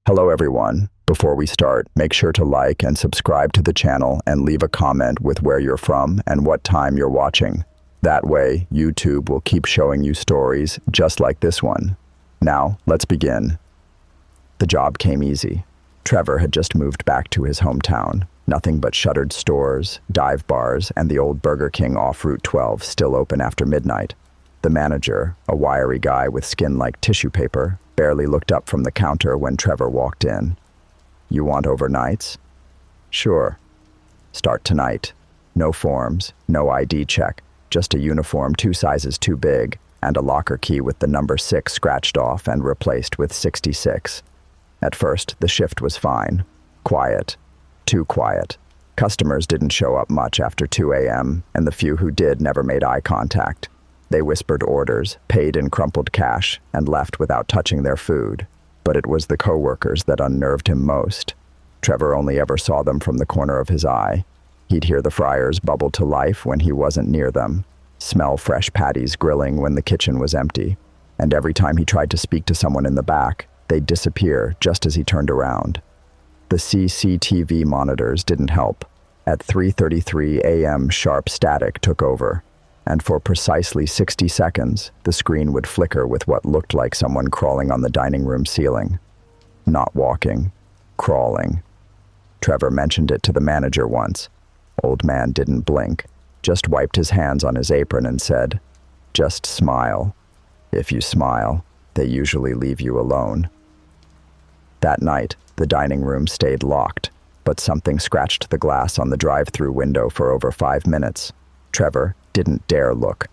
Hello everyone. Before we start, make sure to like and subscribe to the channel and leave a comment with where you're from and what time you're watching. That way, YouTube will keep showing you stories just like this one. Now, let's begin. The job came easy. Trevor had just moved back to his hometown. Nothing but shuttered stores, dive bars, and the old Burger King off Route 12 still open after midnight. The manager, a wiry guy with skin like tissue paper, barely looked up from the counter when Trevor walked in. "You want overnights?" "Sure. Start tonight. No forms, no ID check, just a uniform 2 sizes too big, and a locker key with the number 6 scratched off and replaced with 66. At first, the shift was fine. Quiet. Too quiet. Customers didn't show up much after 2 a.m., and the few who did never made eye contact. They whispered orders, paid in crumpled cash, and left without touching their food. But it was the coworkers that unnerved him most. Trevor only ever saw them from the corner of his eye. He'd hear the fryers bubble to life when he wasn't near them, smell fresh patties grilling when the kitchen was empty, and every time he tried to speak to someone in the back, they'd disappear just as he turned around. The CCTV monitors didn't help. At 3:33 a.m., sharp static took over. And for precisely 60 seconds, the screen would flicker with what looked like someone crawling on the dining room ceiling. Not walking, crawling. Trevor mentioned it to the manager once. Old man didn't blink, just wiped his hands on his apron and said, "Just smile. If you smile, they usually leave you alone." That night, the dining room stayed locked, but something scratched the glass on the drive-through window for over 5 minutes. Trevor didn't dare look.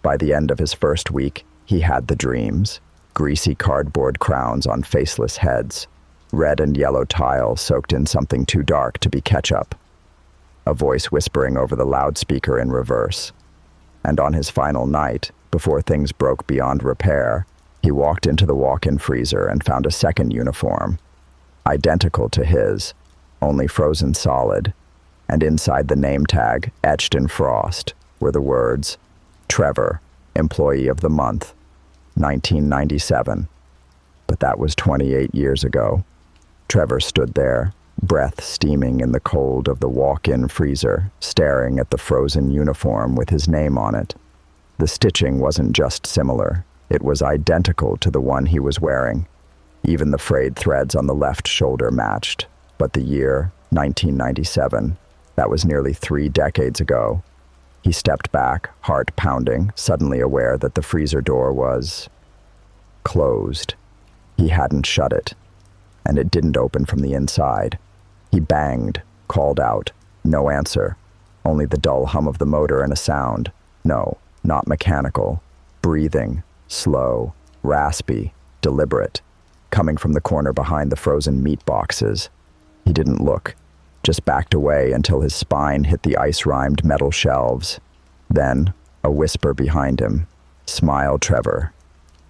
By the end of his first week, he had the dreams. Greasy cardboard crowns on faceless heads. Red and yellow tile soaked in something too dark to be ketchup. A voice whispering over the loudspeaker in reverse. And on his final night, before things broke beyond repair, he walked into the walk-in freezer and found a second uniform. Identical to his, only frozen solid. And inside the name tag, etched in frost, were the words, "Trevor, Employee of the Month, 1997. But that was 28 years ago. Trevor stood there, breath steaming in the cold of the walk-in freezer, staring at the frozen uniform with his name on it. The stitching wasn't just similar, it was identical to the one he was wearing. Even the frayed threads on the left shoulder matched. But the year, 1997, that was nearly 3 decades ago. He stepped back, heart pounding, suddenly aware that the freezer door was closed. He hadn't shut it, and it didn't open from the inside. He banged, called out. No answer. Only the dull hum of the motor and a sound. No, not mechanical. Breathing, slow, raspy, deliberate, coming from the corner behind the frozen meat boxes. He didn't look. Just backed away until his spine hit the ice-rimed metal shelves. Then, a whisper behind him. "Smile, Trevor."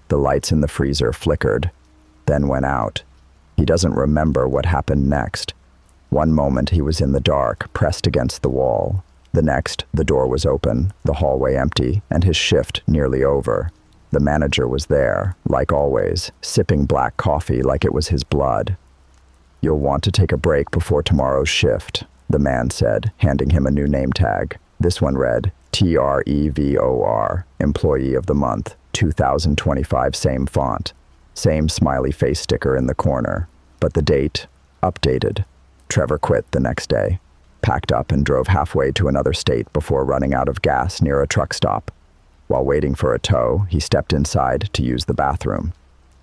The lights in the freezer flickered, then went out. He doesn't remember what happened next. One moment he was in the dark, pressed against the wall. The next, the door was open, the hallway empty, and his shift nearly over. The manager was there, like always, sipping black coffee like it was his blood. "You'll want to take a break before tomorrow's shift," the man said, handing him a new name tag. This one read, Trevor, Employee of the Month, 2025, same font. Same smiley face sticker in the corner. But the date, updated. Trevor quit the next day, packed up and drove halfway to another state before running out of gas near a truck stop. While waiting for a tow, he stepped inside to use the bathroom.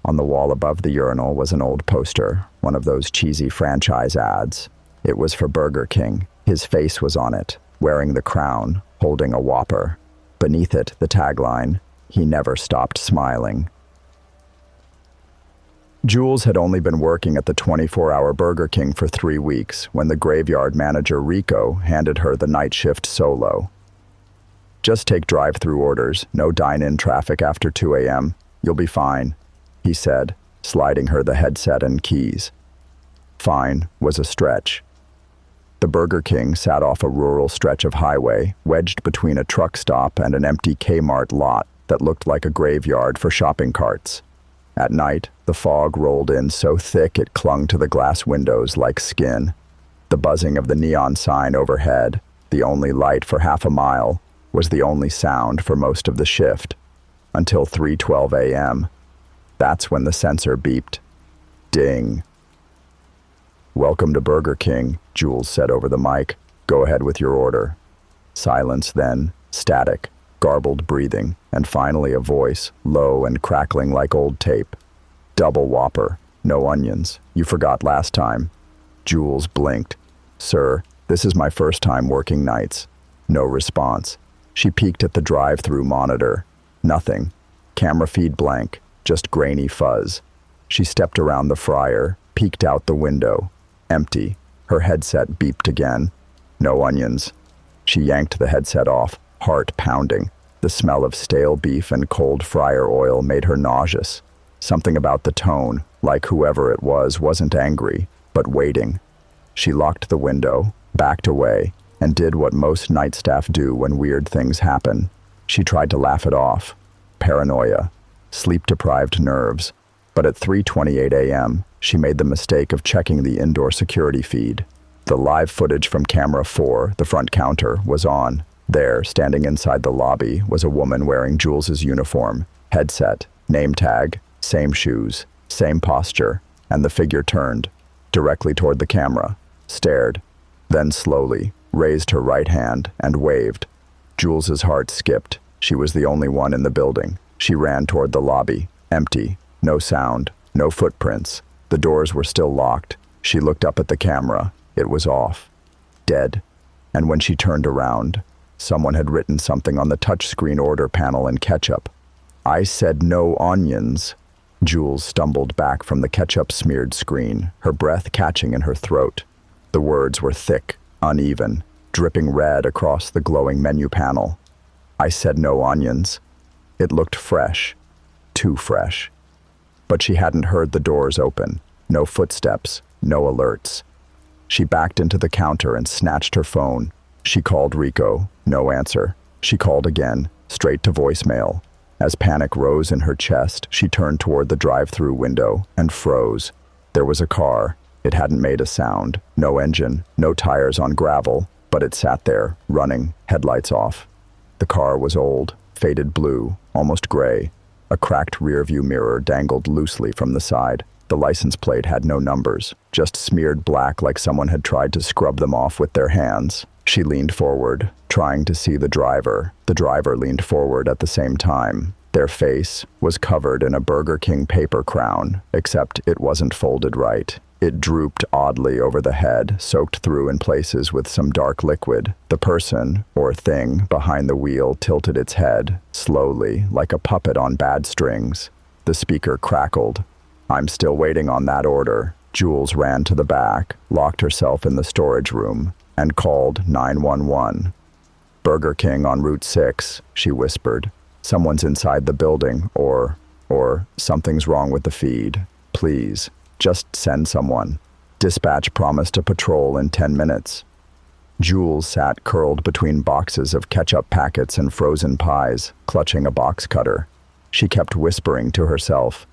On the wall above the urinal was an old poster, one of those cheesy franchise ads. It was for Burger King. His face was on it, wearing the crown, holding a Whopper. Beneath it, the tagline, "He never stopped smiling." Jules had only been working at the 24-hour Burger King for 3 weeks when the graveyard manager Rico handed her the night shift solo. "Just take drive-through orders, no dine-in traffic after 2 a.m. You'll be fine," he said, sliding her the headset and keys. Fine was a stretch. The Burger King sat off a rural stretch of highway, wedged between a truck stop and an empty Kmart lot that looked like a graveyard for shopping carts. At night, the fog rolled in so thick it clung to the glass windows like skin. The buzzing of the neon sign overhead, the only light for half a mile, was the only sound for most of the shift. Until 3:12 a.m. That's when the sensor beeped. Ding. "Welcome to Burger King," Jules said over the mic. "Go ahead with your order." Silence then, static, garbled breathing, and finally a voice, low and crackling like old tape. "Double Whopper, no onions. You forgot last time." Jules blinked. "Sir, this is my first time working nights." No response. She peeked at the drive-through monitor. Nothing. Camera feed blank, just grainy fuzz. She stepped around the fryer, peeked out the window. Empty. Her headset beeped again. No onions. She yanked the headset off, heart pounding. The smell of stale beef and cold fryer oil made her nauseous. Something about the tone, like whoever it was, wasn't angry, but waiting. She locked the window, backed away, and did what most night staff do when weird things happen. She tried to laugh it off. Paranoia. Sleep-deprived nerves. But at 3:28 a.m., she made the mistake of checking the indoor security feed. The live footage from camera 4, the front counter, was on. There, standing inside the lobby, was a woman wearing Jules's uniform, headset, name tag, same shoes, same posture, and the figure turned, directly toward the camera, stared, then slowly raised her right hand and waved. Jules's heart skipped. She was the only one in the building. She ran toward the lobby, empty, no sound, no footprints. The doors were still locked. She looked up at the camera. It was off. Dead. And when she turned around, someone had written something on the touchscreen order panel in ketchup. "I said no onions." Jules stumbled back from the ketchup-smeared screen, her breath catching in her throat. The words were thick, uneven, dripping red across the glowing menu panel. "I said no onions." It looked fresh. Too fresh. But she hadn't heard the doors open. No footsteps, no alerts. She backed into the counter and snatched her phone. She called Rico. No answer. She called again, straight to voicemail. As panic rose in her chest, she turned toward the drive-through window and froze. There was a car. It hadn't made a sound. No engine, no tires on gravel, but it sat there, running, headlights off. The car was old, faded blue, almost gray. A cracked rearview mirror dangled loosely from the side. The license plate had no numbers, just smeared black like someone had tried to scrub them off with their hands. She leaned forward, trying to see the driver. The driver leaned forward at the same time. Their face was covered in a Burger King paper crown, except it wasn't folded right. It drooped oddly over the head, soaked through in places with some dark liquid. The person, or thing, behind the wheel tilted its head, slowly, like a puppet on bad strings. The speaker crackled. "I'm still waiting on that order." Jules ran to the back, locked herself in the storage room, and called 911. "Burger King on Route 6, she whispered. "Someone's inside the building, or something's wrong with the feed. Please, just send someone." Dispatch promised a patrol in 10 minutes. Jules sat curled between boxes of ketchup packets and frozen pies, clutching a box cutter. She kept whispering to herself,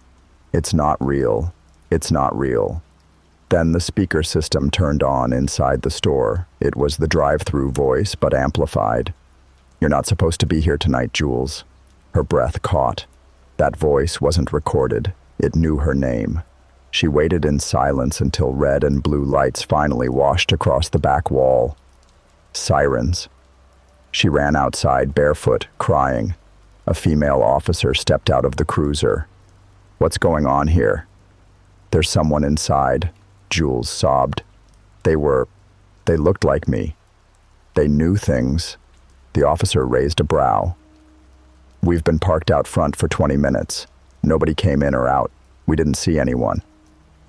"It's not real. It's not real." Then the speaker system turned on inside the store. It was the drive-through voice, but amplified. "You're not supposed to be here tonight, Jules." Her breath caught. That voice wasn't recorded. It knew her name. She waited in silence until red and blue lights finally washed across the back wall. Sirens. She ran outside barefoot, crying. A female officer stepped out of the cruiser. "What's going on here?" "There's someone inside," Jules sobbed. They looked like me. They knew things." The officer raised a brow. "We've been parked out front for 20 minutes. Nobody came in or out. We didn't see anyone."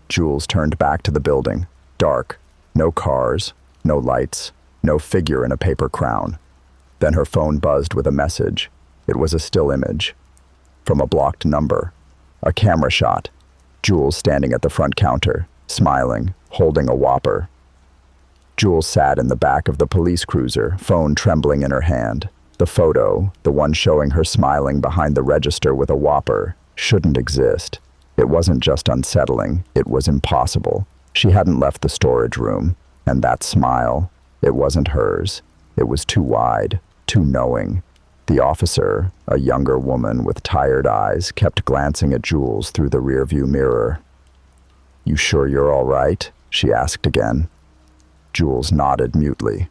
Jules turned back to the building. Dark. No cars, no lights, no figure in a paper crown. Then her phone buzzed with a message. It was a still image. From a blocked number. A camera shot. Jules standing at the front counter, smiling, holding a Whopper. Jules sat in the back of the police cruiser, phone trembling in her hand. The photo, the one showing her smiling behind the register with a Whopper, shouldn't exist. It wasn't just unsettling, it was impossible. She hadn't left the storage room, and that smile, it wasn't hers. It was too wide, too knowing. The officer, a younger woman with tired eyes, kept glancing at Jules through the rearview mirror. "You sure you're all right?" she asked again. Jules nodded mutely.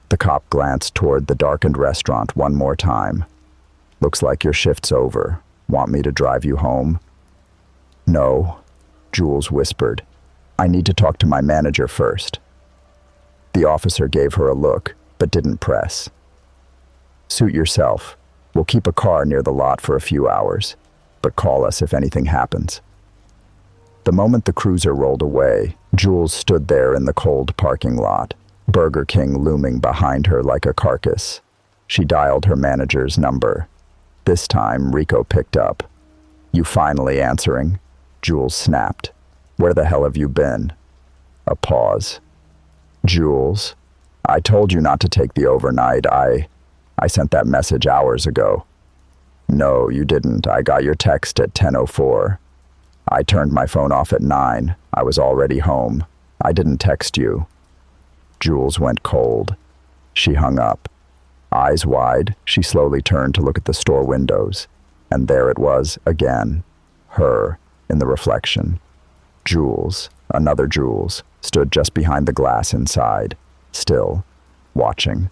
The cop glanced toward the darkened restaurant one more time. "Looks like your shift's over. Want me to drive you home?" "No," Jules whispered. "I need to talk to my manager first." The officer gave her a look, but didn't press. "Suit yourself. We'll keep a car near the lot for a few hours, but call us if anything happens." The moment the cruiser rolled away, Jules stood there in the cold parking lot, Burger King looming behind her like a carcass. She dialed her manager's number. This time, Rico picked up. "You finally answering?" Jules snapped. "Where the hell have you been?" A pause. "Jules, I told you not to take the overnight. I sent that message hours ago." "No, you didn't. I got your text at 10:04. I turned my phone off at 9. I was already home. I didn't text you." Jules went cold. She hung up. Eyes wide, she slowly turned to look at the store windows. And there it was again, her, in the reflection. Jules, another Jules, stood just behind the glass inside, still, watching,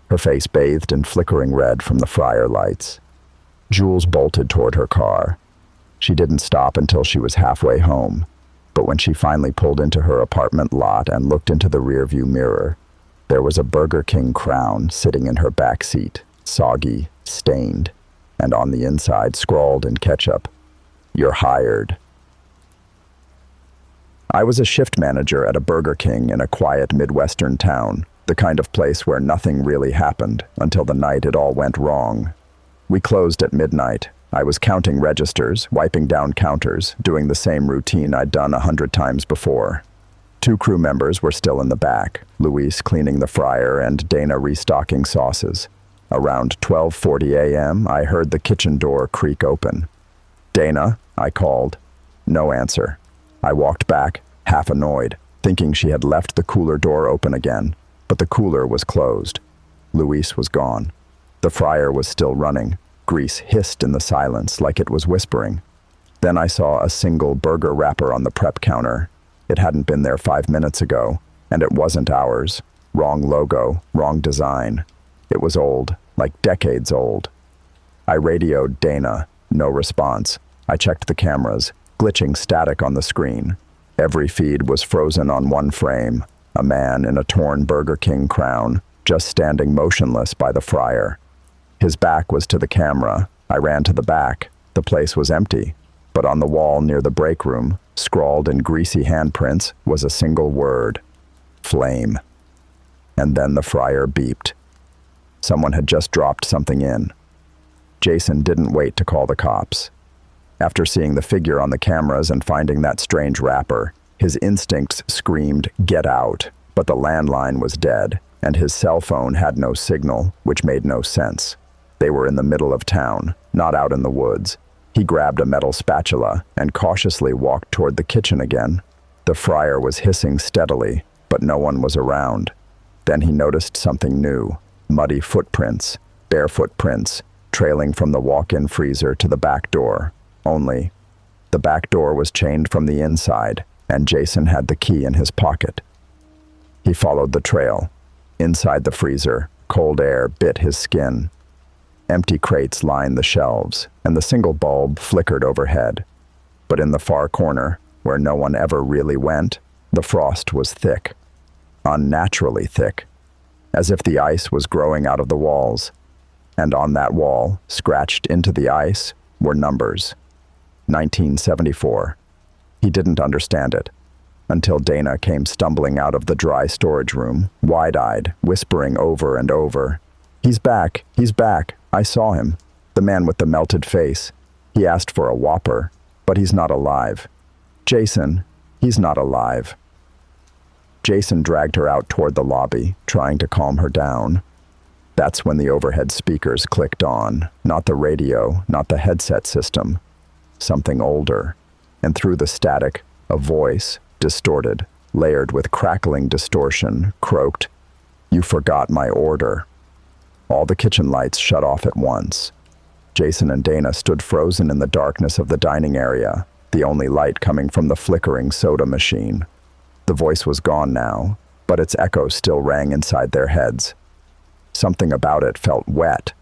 her face bathed in flickering red from the fryer lights. Jules bolted toward her car. She didn't stop until she was halfway home, but when she finally pulled into her apartment lot and looked into the rearview mirror, there was a Burger King crown sitting in her back seat, soggy, stained, and on the inside scrawled in ketchup, "You're hired." I was a shift manager at a Burger King in a quiet Midwestern town, the kind of place where nothing really happened until the night it all went wrong. We closed at midnight. I was counting registers, wiping down counters, doing the same routine I'd done 100 times before. 2 crew members were still in the back, Luis cleaning the fryer and Dana restocking sauces. Around 12:40 a.m., I heard the kitchen door creak open. "Dana," I called. No answer. I walked back, half annoyed, thinking she had left the cooler door open again, but the cooler was closed. Luis was gone. The fryer was still running. Grease hissed in the silence like it was whispering. Then I saw a single burger wrapper on the prep counter. It hadn't been there 5 minutes ago, and it wasn't ours. Wrong logo, wrong design. It was old, like decades old. I radioed Dana. No response. I checked the cameras, glitching static on the screen. Every feed was frozen on one frame, a man in a torn Burger King crown, just standing motionless by the fryer. His back was to the camera. I ran to the back. The place was empty, but on the wall near the break room, scrawled in greasy handprints, was a single word: flame. And then the fryer beeped. Someone had just dropped something in. Jason didn't wait to call the cops. After seeing the figure on the cameras and finding that strange wrapper, his instincts screamed, "Get out!" But the landline was dead, and his cell phone had no signal, which made no sense. They were in the middle of town, not out in the woods. He grabbed a metal spatula and cautiously walked toward the kitchen again. The fryer was hissing steadily, but no one was around. Then he noticed something new: muddy footprints, bare footprints, trailing from the walk-in freezer to the back door. Only, the back door was chained from the inside, and Jason had the key in his pocket. He followed the trail. Inside the freezer, cold air bit his skin. Empty crates lined the shelves, and the single bulb flickered overhead. But in the far corner, where no one ever really went, the frost was thick. Unnaturally thick, as if the ice was growing out of the walls. And on that wall, scratched into the ice, were numbers. 1974. He didn't understand it, until Dana came stumbling out of the dry storage room, wide-eyed, whispering over and over, "He's back, he's back, I saw him. The man with the melted face. He asked for a Whopper, but he's not alive. Jason, he's not alive." Jason dragged her out toward the lobby, trying to calm her down. That's when the overhead speakers clicked on, not the radio, not the headset system. Something older, and through the static, a voice, distorted, layered with crackling distortion, croaked, "You forgot my order." All the kitchen lights shut off at once. Jason and Dana stood frozen in the darkness of the dining area, the only light coming from the flickering soda machine. The voice was gone now, but its echo still rang inside their heads. Something about it felt wet,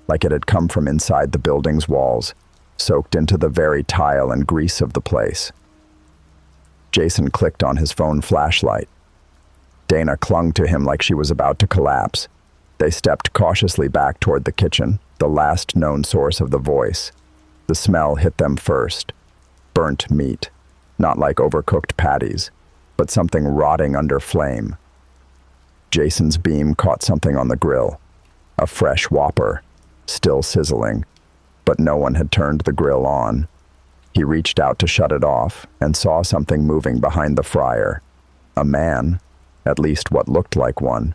like it had come from inside the building's walls, soaked into the very tile and grease of the place. Jason clicked on his phone flashlight. Dana clung to him like she was about to collapse. They stepped cautiously back toward the kitchen, the last known source of the voice. The smell hit them first. Burnt meat, not like overcooked patties, but something rotting under flame. Jason's beam caught something on the grill. A fresh Whopper, still sizzling, but no one had turned the grill on. He reached out to shut it off and saw something moving behind the fryer. A man, at least what looked like one.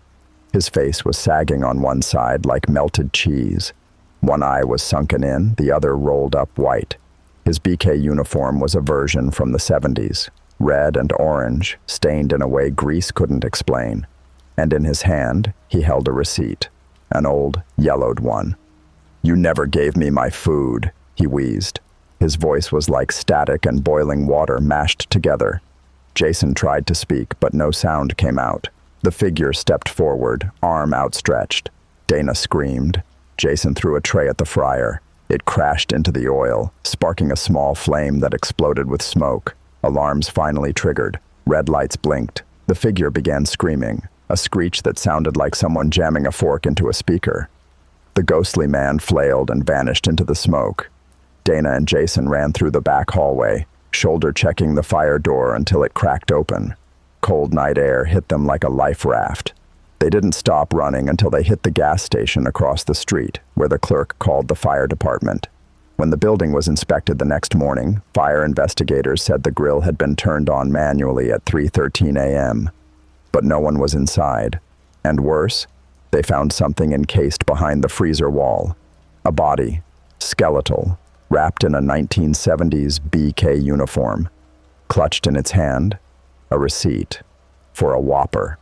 His face was sagging on one side like melted cheese. One eye was sunken in, the other rolled up white. His BK uniform was a version from the 70s, red and orange, stained in a way grease couldn't explain. And in his hand, he held a receipt, an old, yellowed one. "You never gave me my food," he wheezed. His voice was like static and boiling water mashed together. Jason tried to speak, but no sound came out. The figure stepped forward, arm outstretched. Dana screamed. Jason threw a tray at the fryer. It crashed into the oil, sparking a small flame that exploded with smoke. Alarms finally triggered. Red lights blinked. The figure began screaming, a screech that sounded like someone jamming a fork into a speaker. The ghostly man flailed and vanished into the smoke. Dana and Jason ran through the back hallway, shoulder-checking the fire door until it cracked open. Cold night air hit them like a life raft. They didn't stop running until they hit the gas station across the street, where the clerk called the fire department. When the building was inspected the next morning, fire investigators said the grill had been turned on manually at 3:13 a.m. But no one was inside. And worse, they found something encased behind the freezer wall. A body, skeletal, wrapped in a 1970s BK uniform. Clutched in its hand, a receipt for a Whopper.